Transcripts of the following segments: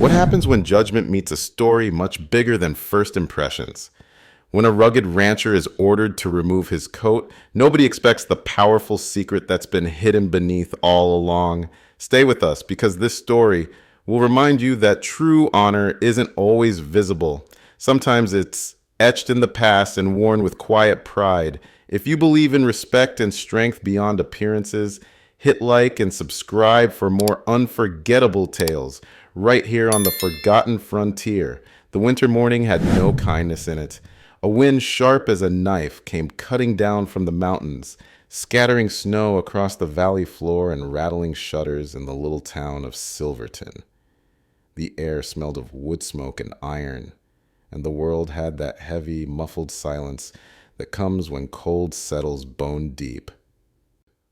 What happens when judgment meets a story much bigger than first impressions? When a rugged rancher is ordered to remove his coat, nobody expects the powerful secret that's been hidden beneath all along. Stay with us because this story will remind you that true honor isn't always visible. Sometimes it's etched in the past and worn with quiet pride. If you believe in respect and strength beyond appearances, hit like and subscribe for more unforgettable tales right here on the Forgotten Frontier. The winter morning had no kindness in it. A wind sharp as a knife came cutting down from the mountains, scattering snow across the valley floor and rattling shutters in the little town of Silverton. The air smelled of wood smoke and iron, and the world had that heavy, muffled silence that comes when cold settles bone deep.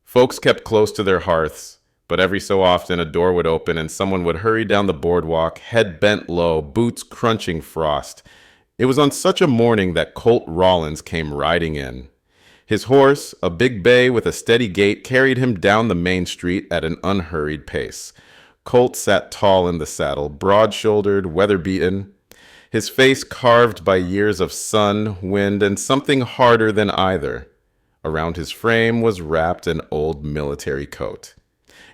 Folks kept close to their hearths, but every so often a door would open and someone would hurry down the boardwalk, head bent low, boots crunching frost. It was on such a morning that Colt Rawlins came riding in. His horse, a big bay with a steady gait, carried him down the main street at an unhurried pace. Colt sat tall in the saddle, broad-shouldered, weather-beaten, his face carved by years of sun, wind, and something harder than either. Around his frame was wrapped an old military coat.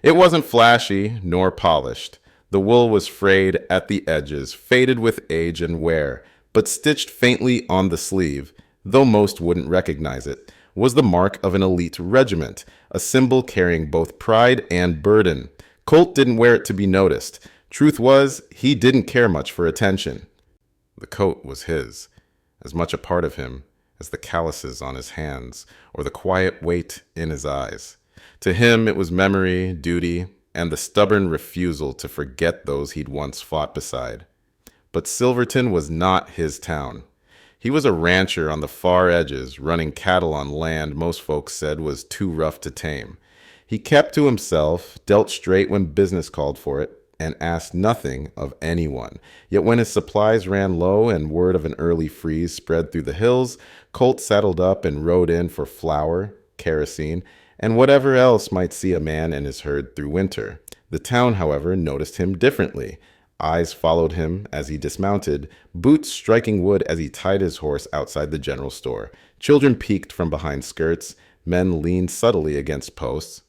It wasn't flashy nor polished. The wool was frayed at the edges, faded with age and wear, but stitched faintly on the sleeve, though most wouldn't recognize it, was the mark of an elite regiment, a symbol carrying both pride and burden. Colt didn't wear it to be noticed. Truth was, he didn't care much for attention. The coat was his, as much a part of him as the calluses on his hands or the quiet weight in his eyes. To him, it was memory, duty, and the stubborn refusal to forget those he'd once fought beside. But Silverton was not his town. He was a rancher on the far edges, running cattle on land most folks said was too rough to tame. He kept to himself, dealt straight when business called for it, and asked nothing of anyone. Yet when his supplies ran low and word of an early freeze spread through the hills, Colt saddled up and rode in for flour, kerosene, and whatever else might see a man and his herd through winter. The town, however, noticed him differently. Eyes followed him as he dismounted, boots striking wood as he tied his horse outside the general store. Children peeked from behind skirts, men leaned subtly against posts,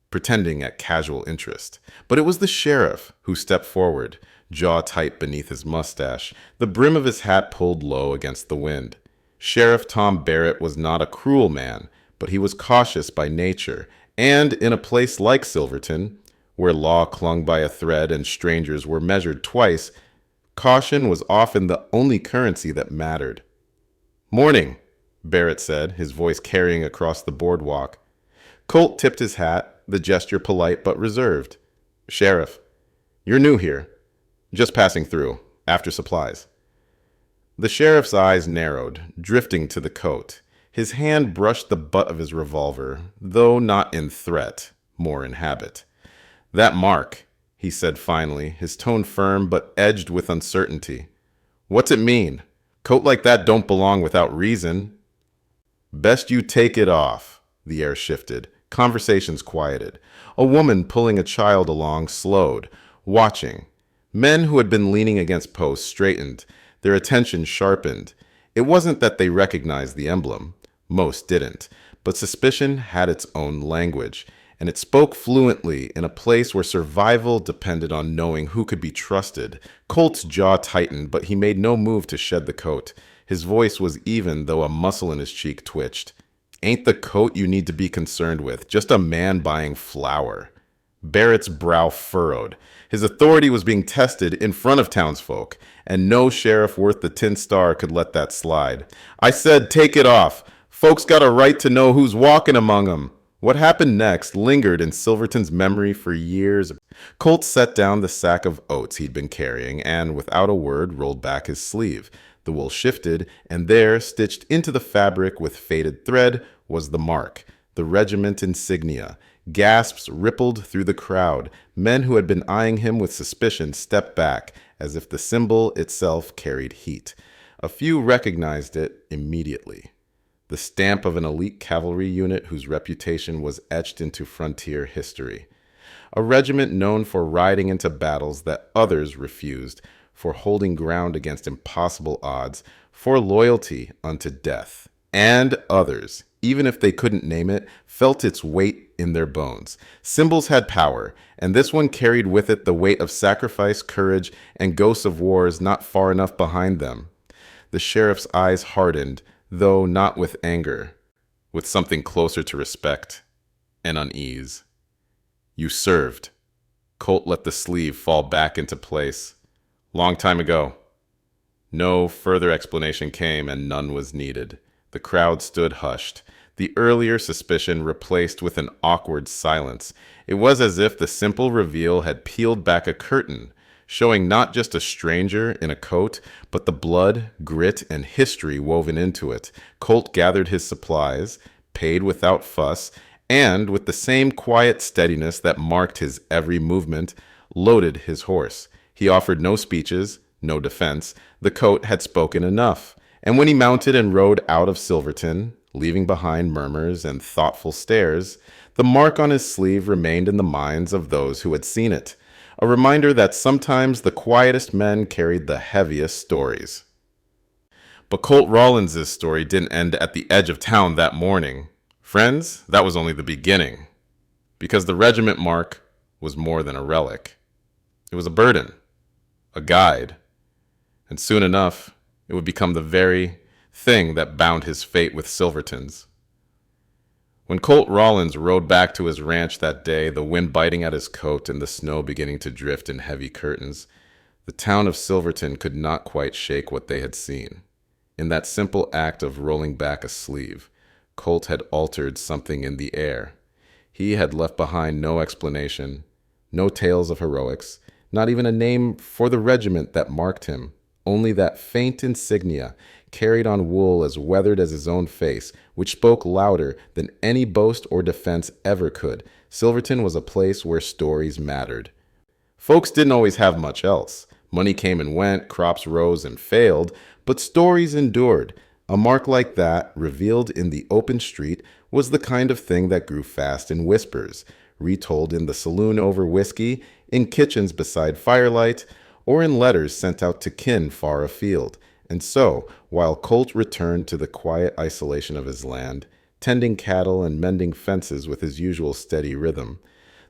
pretending at casual interest. But it was the sheriff who stepped forward, jaw tight beneath his mustache, the brim of his hat pulled low against the wind. Sheriff Tom Barrett was not a cruel man, but he was cautious by nature, and in a place like Silverton, where law clung by a thread and strangers were measured twice, caution was often the only currency that mattered. "Morning," Barrett said, his voice carrying across the boardwalk. Colt tipped his hat, the gesture polite but reserved. "Sheriff, you're new here. Just passing through, after supplies." The sheriff's eyes narrowed, drifting to the coat. His hand brushed the butt of his revolver, though not in threat, more in habit. "That mark," he said finally, his tone firm but edged with uncertainty. "What's it mean? Coat like that don't belong without reason." "Best you take it off." The air shifted. Conversations quieted. A woman pulling a child along slowed, watching. Men who had been leaning against posts straightened, their attention sharpened. It wasn't that they recognized the emblem. Most didn't. But suspicion had its own language, and it spoke fluently in a place where survival depended on knowing who could be trusted. Colt's jaw tightened, but he made no move to shed the coat. His voice was even, though a muscle in his cheek twitched. "Ain't the coat you need to be concerned with, just a man buying flour." Barrett's brow furrowed. His authority was being tested in front of townsfolk, and no sheriff worth the tin star could let that slide. "I said take it off. Folks got a right to know who's walking among 'em." What happened next lingered in Silverton's memory for years. Colt set down the sack of oats he'd been carrying and, without a word, rolled back his sleeve. The wool shifted, and there, stitched into the fabric with faded thread, was the mark, the regiment insignia. Gasps rippled through the crowd. Men who had been eyeing him with suspicion stepped back, as if the symbol itself carried heat. A few recognized it immediately. The stamp of an elite cavalry unit whose reputation was etched into frontier history. a regiment known for riding into battles that others refused, for holding ground against impossible odds, for loyalty unto death. And others, even if they couldn't name it, felt its weight in their bones. Symbols had power, and this one carried with it the weight of sacrifice, courage, and ghosts of wars not far enough behind them. The sheriff's eyes hardened, though not with anger, with something closer to respect and unease. You served. Colt let the sleeve fall back into place. Long time ago. No further explanation came, and none was needed. The crowd stood hushed, the earlier suspicion replaced with an awkward silence. It was as if the simple reveal had peeled back a curtain, showing not just a stranger in a coat, but the blood, grit, and history woven into it. Colt gathered his supplies, paid without fuss, and, with the same quiet steadiness that marked his every movement, loaded his horse. He offered no speeches, no defense. The coat had spoken enough. And when he mounted and rode out of Silverton, leaving behind murmurs and thoughtful stares, the mark on his sleeve remained in the minds of those who had seen it, a reminder that sometimes the quietest men carried the heaviest stories. But Colt Rawlins' story didn't end at the edge of town that morning. Friends, that was only the beginning, because the regiment mark was more than a relic. It was a burden, a guide, and soon enough, it would become the very thing that bound his fate with Silverton's. When Colt Rawlins rode back to his ranch that day, the wind biting at his coat and the snow beginning to drift in heavy curtains, the town of Silverton could not quite shake what they had seen. In that simple act of rolling back a sleeve, Colt had altered something in the air. He had left behind no explanation, no tales of heroics, not even a name for the regiment that marked him. Only that faint insignia, carried on wool as weathered as his own face, which spoke louder than any boast or defense ever could. Silverton was a place where stories mattered. Folks didn't always have much else. Money came and went, crops rose and failed, but stories endured. A mark like that, revealed in the open street, was the kind of thing that grew fast in whispers, retold in the saloon over whiskey, in kitchens beside firelight, or in letters sent out to kin far afield. And so, while Colt returned to the quiet isolation of his land, tending cattle and mending fences with his usual steady rhythm,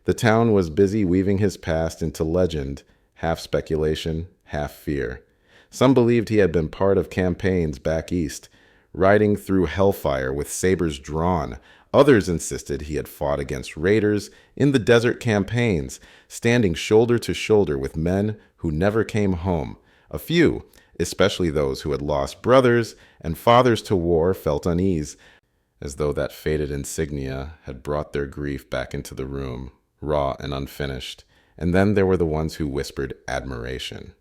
the town was busy weaving his past into legend, half speculation, half fear. Some believed he had been part of campaigns back east, riding through hellfire with sabers drawn. Others insisted he had fought against raiders in the desert campaigns, standing shoulder to shoulder with men who never came home. A few, especially those who had lost brothers and fathers to war, felt unease, as though that faded insignia had brought their grief back into the room, raw and unfinished. And then there were the ones who whispered admiration,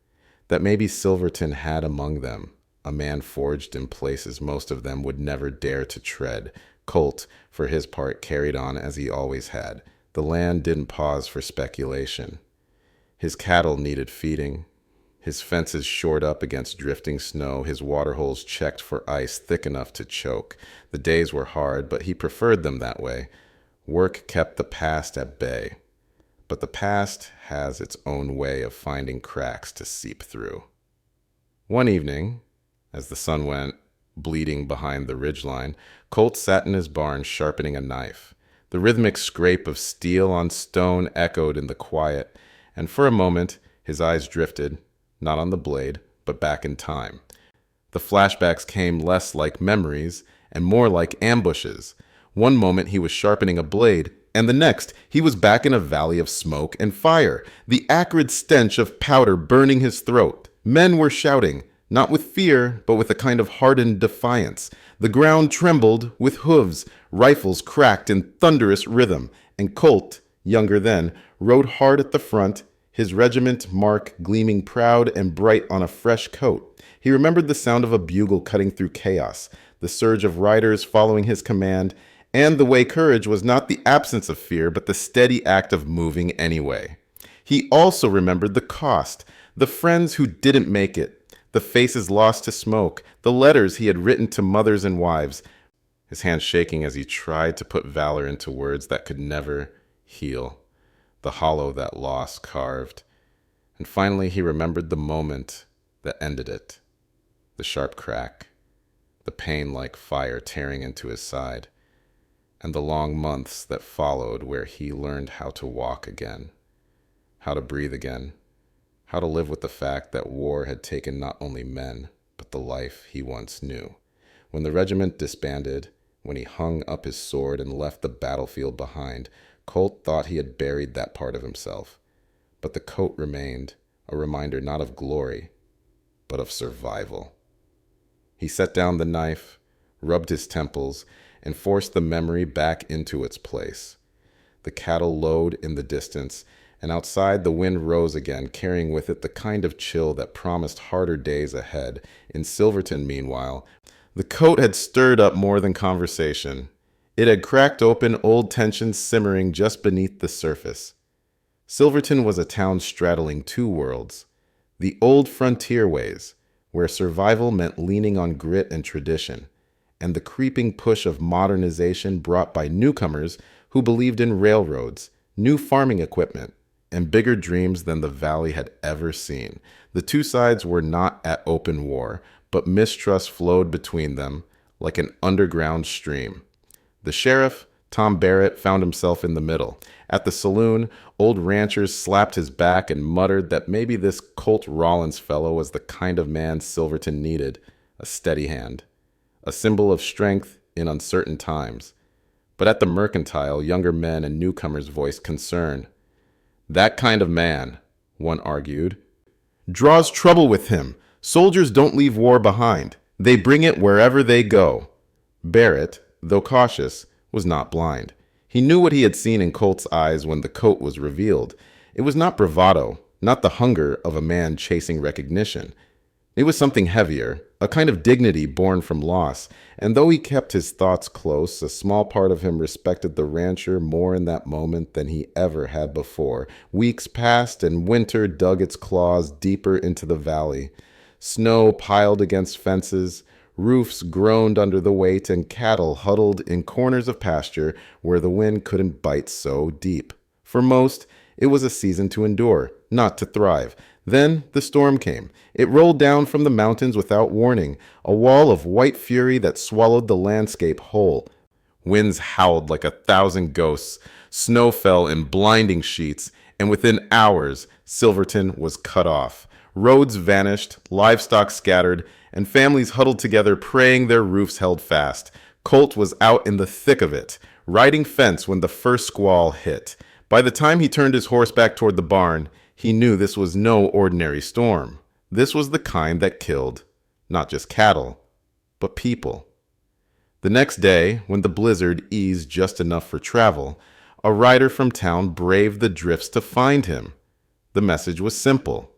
that maybe Silverton had among them a man forged in places most of them would never dare to tread. Colt, for his part, carried on as he always had. The land didn't pause for speculation. His cattle needed feeding, his fences shored up against drifting snow, his waterholes checked for ice thick enough to choke. The days were hard, but he preferred them that way. Work kept the past at bay. But the past has its own way of finding cracks to seep through. One evening, as the sun went bleeding behind the ridgeline, Colt sat in his barn sharpening a knife. The rhythmic scrape of steel on stone echoed in the quiet, and for a moment his eyes drifted, not on the blade, but back in time. The flashbacks came less like memories and more like ambushes. One moment he was sharpening a blade, and the next he was back in a valley of smoke and fire, the acrid stench of powder burning his throat. Men were shouting, not with fear, but with a kind of hardened defiance. The ground trembled with hooves, rifles cracked in thunderous rhythm, and Colt, younger then, rode hard at the front, his regiment mark gleaming proud and bright on a fresh coat. He remembered the sound of a bugle cutting through chaos, the surge of riders following his command, and the way courage was not the absence of fear, but the steady act of moving anyway. He also remembered the cost, the friends who didn't make it, the faces lost to smoke, the letters he had written to mothers and wives, his hands shaking as he tried to put valor into words that could never heal. the hollow that loss carved. And finally he remembered the moment that ended it, the sharp crack, the pain like fire tearing into his side, and the long months that followed where he learned how to walk again, how to breathe again, how to live with the fact that war had taken not only men, but the life he once knew. When the regiment disbanded, when he hung up his sword and left the battlefield behind, Colt thought he had buried that part of himself. But the coat remained, a reminder not of glory, but of survival. He set down the knife, rubbed his temples, and forced the memory back into its place. The cattle lowed in the distance, and outside the wind rose again, carrying with it the kind of chill that promised harder days ahead. In Silverton, meanwhile, the coat had stirred up more than conversation. It had cracked open old tensions simmering just beneath the surface. Silverton was a town straddling two worlds. The old frontier ways, where survival meant leaning on grit and tradition, and the creeping push of modernization brought by newcomers who believed in railroads, new farming equipment, and bigger dreams than the valley had ever seen. The two sides were not at open war, but mistrust flowed between them like an underground stream. The sheriff, Tom Barrett, found himself in the middle. At the saloon, old ranchers slapped his back and muttered that maybe this Colt Rawlins fellow was the kind of man Silverton needed, a steady hand, a symbol of strength in uncertain times. But at the mercantile, younger men and newcomers voiced concern. That kind of man, one argued, draws trouble with him. Soldiers don't leave war behind. They bring it wherever they go. Barrett, though cautious, was not blind. He knew what he had seen in Colt's eyes when the coat was revealed. It was not bravado, not the hunger of a man chasing recognition. It was something heavier, a kind of dignity born from loss, and though he kept his thoughts close, a small part of him respected the rancher more in that moment than he ever had before. Weeks passed, and winter dug its claws deeper into the valley. Snow piled against fences, roofs groaned under the weight, and cattle huddled in corners of pasture where the wind couldn't bite so deep. For most, it was a season to endure, not to thrive. Then the storm came. It rolled down from the mountains without warning, a wall of white fury that swallowed the landscape whole. Winds howled like 1,000 ghosts, snow fell in blinding sheets, and within hours, Silverton was cut off. Roads vanished, livestock scattered, and families huddled together praying their roofs held fast. Colt was out in the thick of it, riding fence when the first squall hit. By the time he turned his horse back toward the barn, he knew this was no ordinary storm. This was the kind that killed not just cattle, but people. The next day, when the blizzard eased just enough for travel, a rider from town braved the drifts to find him. The message was simple.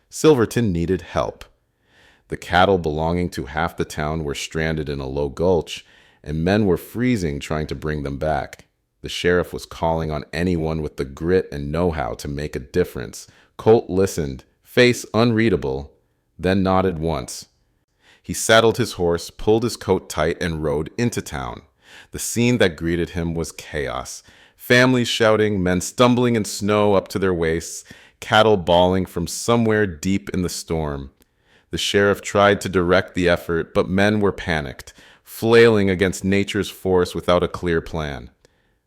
Silverton needed help. The cattle belonging to half the town were stranded in a low gulch, and men were freezing trying to bring them back. The sheriff was calling on anyone with the grit and know-how to make a difference. Colt listened, face unreadable, then nodded once. He saddled his horse, pulled his coat tight, and rode into town. The scene that greeted him was chaos. Families shouting, men stumbling in snow up to their waists, cattle bawling from somewhere deep in the storm. The sheriff tried to direct the effort, but men were panicked, flailing against nature's force without a clear plan.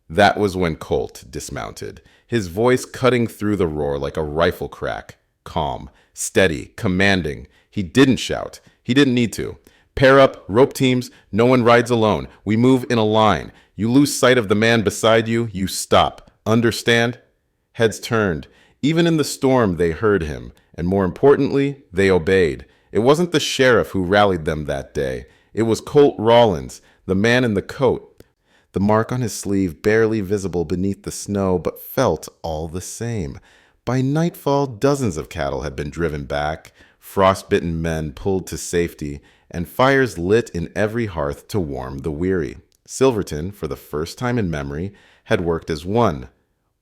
That was when Colt dismounted, his voice cutting through the roar like a rifle crack. Calm, steady, commanding. He didn't shout. He didn't need to. Pair up, rope teams, no one rides alone. We move in a line. You lose sight of the man beside you, you stop. Understand? Heads turned. Even in the storm, they heard him, and more importantly, they obeyed. It wasn't the sheriff who rallied them that day. It was Colt Rawlins, the man in the coat. The mark on his sleeve barely visible beneath the snow, but felt all the same. By nightfall, dozens of cattle had been driven back, frostbitten men pulled to safety, and fires lit in every hearth to warm the weary. Silverton, for the first time in memory, had worked as one.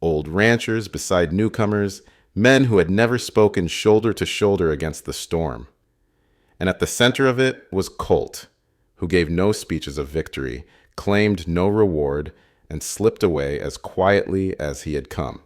Old ranchers beside newcomers, men who had never spoken shoulder to shoulder against the storm. And at the center of it was Colt, who gave no speeches of victory, claimed no reward, and slipped away as quietly as he had come.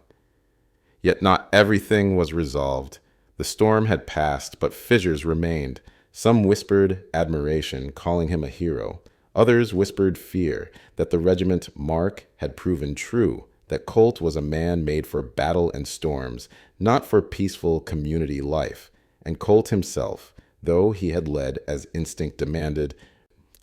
Yet not everything was resolved. The storm had passed, but fissures remained. Some whispered admiration, calling him a hero. Others whispered fear that the regiment mark had proven true, that Colt was a man made for battle and storms, not for peaceful community life. And Colt himself, though he had led as instinct demanded,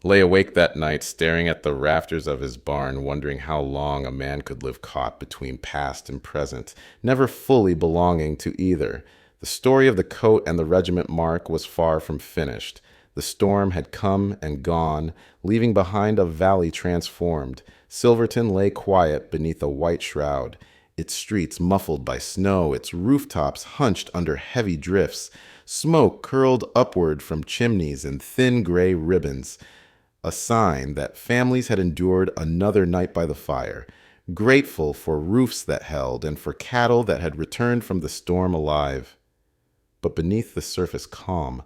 lay awake that night staring at the rafters of his barn, wondering how long a man could live caught between past and present, never fully belonging to either. The story of the coat and the regiment mark was far from finished. The storm had come and gone, leaving behind a valley transformed. Silverton lay quiet beneath a white shroud, its streets muffled by snow, its rooftops hunched under heavy drifts. Smoke curled upward from chimneys in thin gray ribbons, a sign that families had endured another night by the fire, grateful for roofs that held and for cattle that had returned from the storm alive. But beneath the surface calm,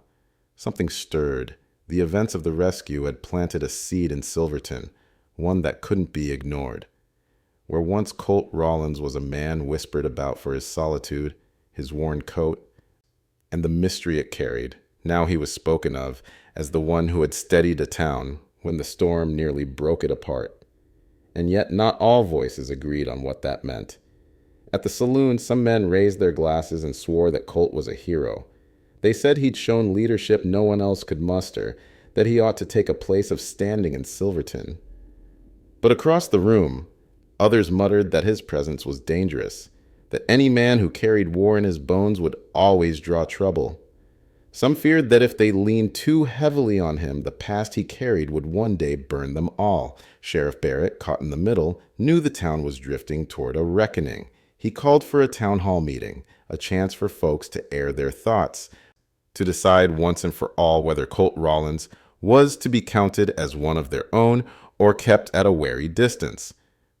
something stirred. The events of the rescue had planted a seed in Silverton, one that couldn't be ignored. Where once Colt Rawlins was a man whispered about for his solitude, his worn coat, and the mystery it carried, now he was spoken of as the one who had steadied a town when the storm nearly broke it apart. And yet not all voices agreed on what that meant. At the saloon, some men raised their glasses and swore that Colt was a hero. They said he'd shown leadership no one else could muster, that he ought to take a place of standing in Silverton. But across the room, others muttered that his presence was dangerous, that any man who carried war in his bones would always draw trouble. Some feared that if they leaned too heavily on him, the past he carried would one day burn them all. Sheriff Barrett, caught in the middle, knew the town was drifting toward a reckoning. He called for a town hall meeting, a chance for folks to air their thoughts, to decide once and for all whether Colt Rawlins was to be counted as one of their own or kept at a wary distance.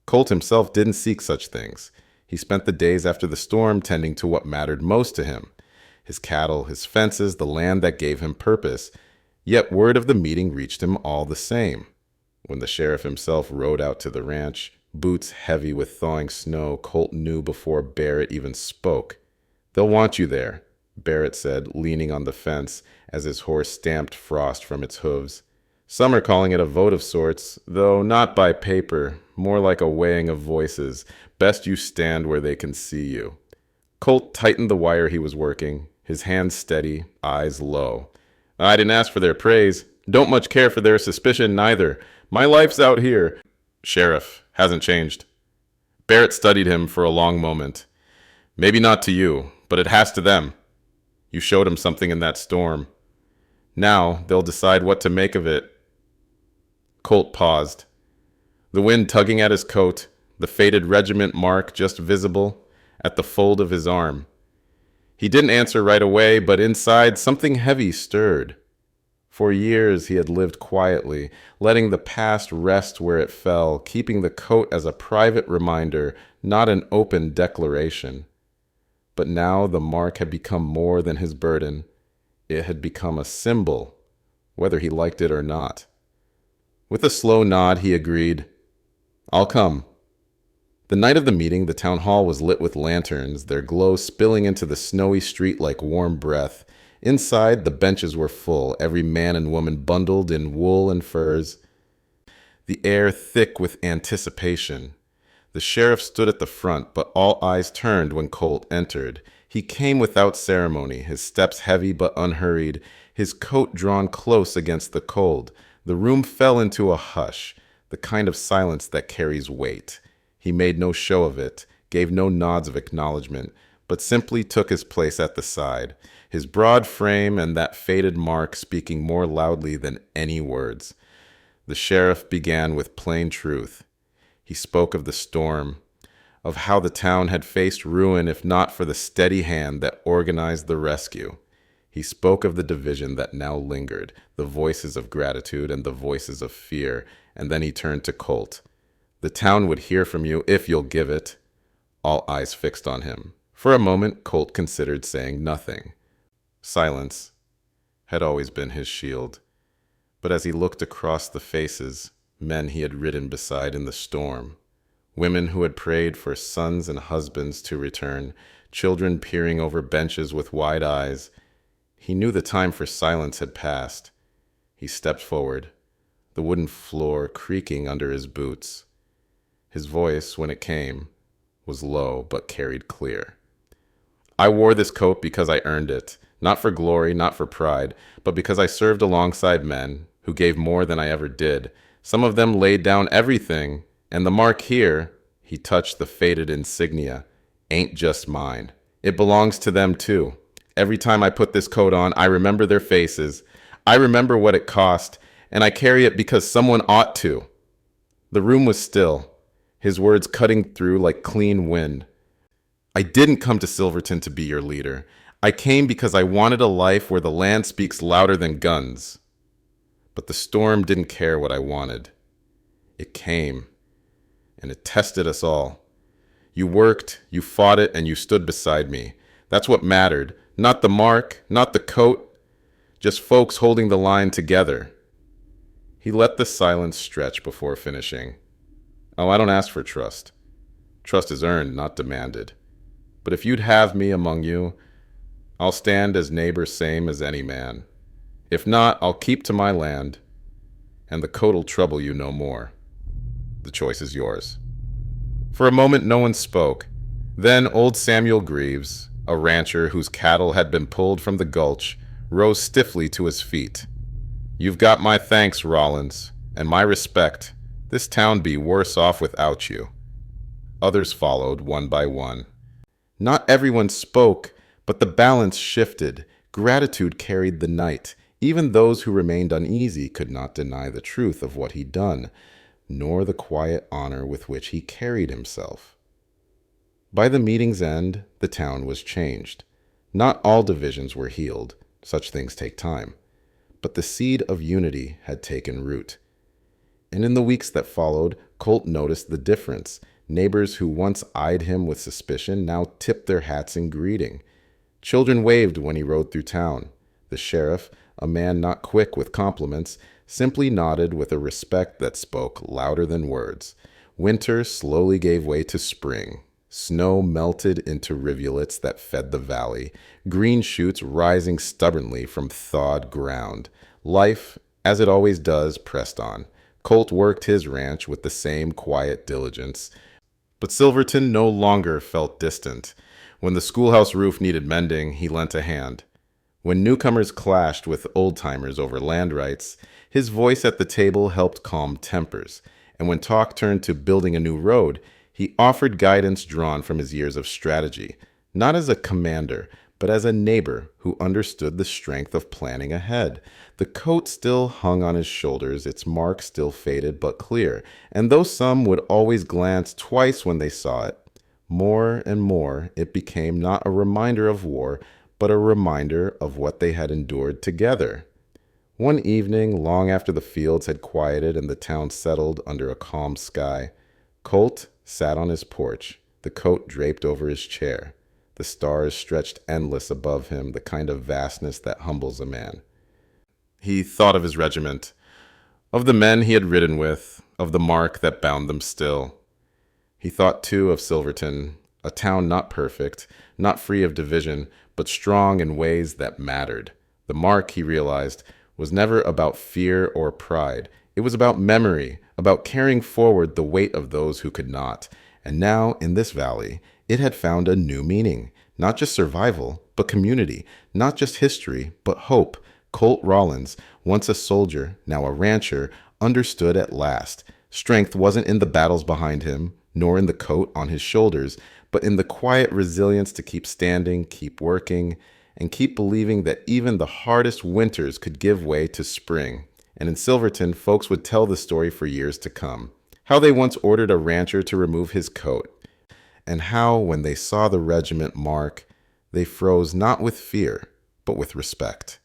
Colt himself didn't seek such things. He spent the days after the storm tending to what mattered most to him: his cattle, his fences, the land that gave him purpose. Yet word of the meeting reached him all the same. When the sheriff himself rode out to the ranch, boots heavy with thawing snow, Colt knew before Barrett even spoke. "They'll want you there," Barrett said, leaning on the fence as his horse stamped frost from its hooves. "Some are calling it a vote of sorts, though not by paper, more like a weighing of voices. Best you stand where they can see you." Colt tightened the wire he was working, his hands steady, eyes low. "I didn't ask for their praise. Don't much care for their suspicion neither. My life's out here." "Sheriff, hasn't changed." Barrett studied him for a long moment. "Maybe not to you, but it has to them. You showed them something in that storm. Now they'll decide what to make of it." Colt paused, the wind tugging at his coat, the faded regiment mark just visible at the fold of his arm. He didn't answer right away, but inside something heavy stirred. For years he had lived quietly, letting the past rest where it fell, keeping the coat as a private reminder, not an open declaration. But now the mark had become more than his burden. It had become a symbol, whether he liked it or not. With a slow nod, he agreed, "I'll come." The night of the meeting, the town hall was lit with lanterns, their glow spilling into the snowy street like warm breath. Inside, the benches were full, every man and woman bundled in wool and furs, the air thick with anticipation. The sheriff stood at the front, but all eyes turned when Colt entered. He came without ceremony, his steps heavy but unhurried, his coat drawn close against the cold. The room fell into a hush, the kind of silence that carries weight. He made no show of it, gave no nods of acknowledgement, but simply took his place at the side, his broad frame and that faded mark speaking more loudly than any words. The sheriff began with plain truth. He spoke of the storm, of how the town had faced ruin if not for the steady hand that organized the rescue. He spoke of the division that now lingered, the voices of gratitude and the voices of fear, and then he turned to Colt. "The town would hear from you if you'll give it." All eyes fixed on him. For a moment, Colt considered saying nothing. Silence had always been his shield. But as he looked across the faces, men he had ridden beside in the storm, women who had prayed for sons and husbands to return, children peering over benches with wide eyes. He knew the time for silence had passed. He stepped forward, the wooden floor creaking under his boots. His voice, when it came, was low but carried clear. I wore this coat because I earned it, not for glory, not for pride, but because I served alongside men who gave more than I ever did. Some of them laid down everything, and the mark here, he touched the faded insignia, ain't just mine. It belongs to them too. Every time I put this coat on, I remember their faces. I remember what it cost, and I carry it because someone ought to. The room was still, his words cutting through like clean wind. I didn't come to Silverton to be your leader. I came because I wanted a life where the land speaks louder than guns. But the storm didn't care what I wanted. It came, and it tested us all. You worked, you fought it, and you stood beside me. That's what mattered. Not the mark, not the coat, just folks holding the line together. He let the silence stretch before finishing. Oh, I don't ask for trust. Trust is earned, not demanded. But if you'd have me among you, I'll stand as neighbor same as any man. If not, I'll keep to my land, and the coat'll trouble you no more. The choice is yours. For a moment, no one spoke. Then old Samuel Greaves, a rancher whose cattle had been pulled from the gulch, rose stiffly to his feet. You've got my thanks, Rawlins, and my respect. This town be worse off without you. Others followed, one by one. Not everyone spoke, but the balance shifted. Gratitude carried the night. Even those who remained uneasy could not deny the truth of what he'd done, nor the quiet honor with which he carried himself. By the meeting's end, the town was changed. Not all divisions were healed. Such things take time. But the seed of unity had taken root. And in the weeks that followed, Colt noticed the difference. Neighbors who once eyed him with suspicion now tipped their hats in greeting. Children waved when he rode through town. The sheriff, a man not quick with compliments, simply nodded with a respect that spoke louder than words. Winter slowly gave way to spring. Snow melted into rivulets that fed the valley, green shoots rising stubbornly from thawed ground. Life, as it always does, pressed on. Colt worked his ranch with the same quiet diligence. But Silverton no longer felt distant. When the schoolhouse roof needed mending, he lent a hand. When newcomers clashed with old-timers over land rights, his voice at the table helped calm tempers. And when talk turned to building a new road, he offered guidance drawn from his years of strategy, not as a commander, but as a neighbor who understood the strength of planning ahead. The coat still hung on his shoulders, its mark still faded but clear, and though some would always glance twice when they saw it, more and more it became not a reminder of war, but a reminder of what they had endured together. One evening, long after the fields had quieted and the town settled under a calm sky, Colt sat on his porch, the coat draped over his chair. The stars stretched endless above him, the kind of vastness that humbles a man. He thought of his regiment, of the men he had ridden with, of the mark that bound them still. He thought, too, of Silverton, a town not perfect, not free of division, but strong in ways that mattered. The mark, he realized, was never about fear or pride. It was about memory, about carrying forward the weight of those who could not. And now, in this valley, it had found a new meaning. Not just survival, but community. Not just history, but hope. Colt Rawlins, once a soldier, now a rancher, understood at last. Strength wasn't in the battles behind him, nor in the coat on his shoulders, but in the quiet resilience to keep standing, keep working, and keep believing that even the hardest winters could give way to spring. And in Silverton, folks would tell the story for years to come. How they once ordered a rancher to remove his coat, and how, when they saw the regiment mark, they froze not with fear, but with respect.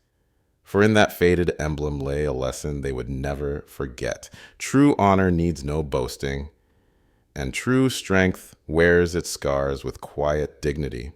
For in that faded emblem lay a lesson they would never forget. True honor needs no boasting, and true strength wears its scars with quiet dignity.